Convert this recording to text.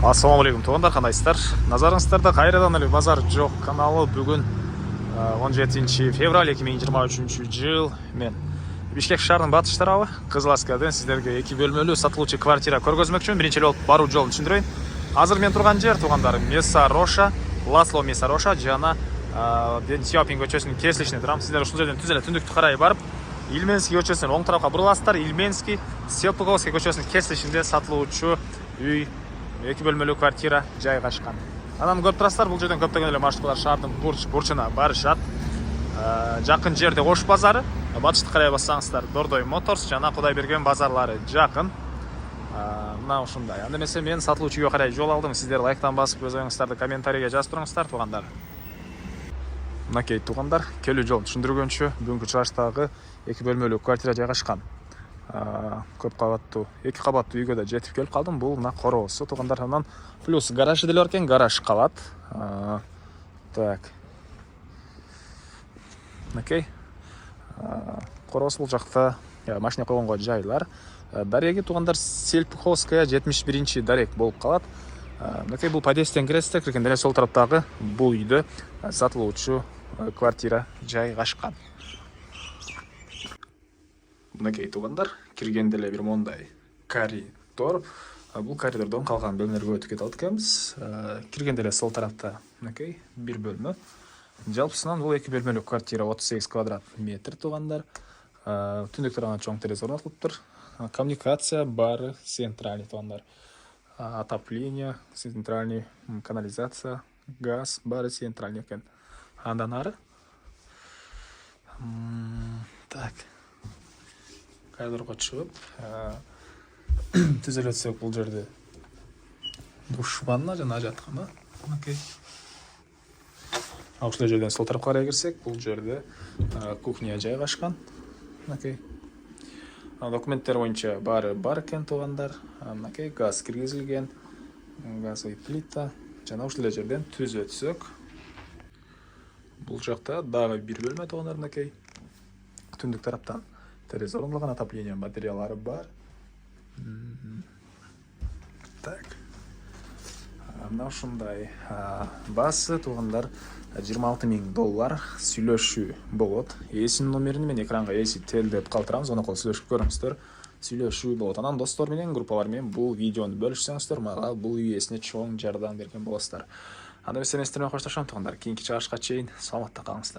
Ассалаумағалейкум туғандар, қандайсыздар? Назарыңыздарда қайрадан эле базар жоқ каналы. Бүгін 17 февраль 2023 жыл. Мен Бишкек шаарынын батыш тарабы Кызыл Аскерден сиздерге 2 бөлмөлүү сатылуучу квартира көргөзмөкчүмүн. Биринчи болуп баруу жолун түшүндүрөйүн. Азыр мен турган жер туғандар Меса Роша, Ласло Меса Роша жана Ден Сяопин көчөсүнүн кесилишине турам. Сиздер ушул жерден түз эле түндүктү карай барып, Илменский көчөсүнүн оң тарапка буруласыздар. Илменский Селпуговский көчөсүнүн кесилишинде сатылуучу үй 2 бөлмөлүү квартира жайгашкан. Анан көрүп турасыздар, бул жерден көптөгөн эле маршруткалар шаардын бурчуна барышат. Жакын жерде Ош базары, батышты карай бассаңыздар Дордой Моторс жана Кудайберген базарлары жакын. Мына ушундай. Анда эмесе мен сатылуучу үйгө карай жол алдым. Сиздер лайктан басып, өз оюңуздарды комментарийге жазып туруңуздар туугандар. Мынакей туугандар, келүү жолун түшүндүргөнчө бүгүнкү чыгыштагы 2 бөлмөлүү квартира жайгашкан. Көп кабаттуу 2 кабаттуу үйгө да жетип келип калдым. Бул мына короосу туугандар. Анан плюс гаражы деле бар экен, гараж калат. Так. Окей. Короос бул жакта машина койгонго жайлар. Дареги туугандар Сельпуховская 71-чи дарек болуп калат. Мынакей бул подъездден киресиздер, киргенде сол тараптагы бул үйдө сатылуучу квартира жайгашкан. Мынакей туугандар, киргенде эле бир мондай коридор. Бул коридордон калган бөлмөлөргө өтүп кете алат экенбиз. Киргенде эле сол тарапта мынакей бир бөлмө. Жалпысынан бул 2 бөлмөлүү квартира 38 квадрат метр туугандар. Түндүк тарабына чоң терезе орнотулуптур. Коммуникация бары центральный туугандар. Отопление, центральный, канализация, газ бары центральный экен. Андан ары. Так. Коридорго чыгып, түзөлө өтсөк бул жерде душ ванна жана жаткан. Окей. Ушул жерден сол тарапка карай кирсек, бул жерде кухня жайгашкан. Окей. Документтер боюнча бары бар экен туугандар. Окей, газ киргизилген, газовый плита жана ушул жерден түз өтсөк, бул жакта дагы бир бөлмө туугандар. Окей. Түндүк тараптан терезе орнотулган, отопление материалдары бар. Так. Мына ушундай басы туугандар $26,000 сүйлөшүү болот. Эсинин номерин мен экранга эсип телдеп калтырамыз, онукол сүйлөшүп көрүңүздөр. Сүйлөшүү болот. Анан достор менен, группалар менен бул видеону бөлүшсөңүздөр, мага бул үй ээсине чоң жардам берген болосуздар. Анда эмесе мен сиздер менен коштошом туугандар. Кийинки чыгышка чейин саламатта калыңыздар.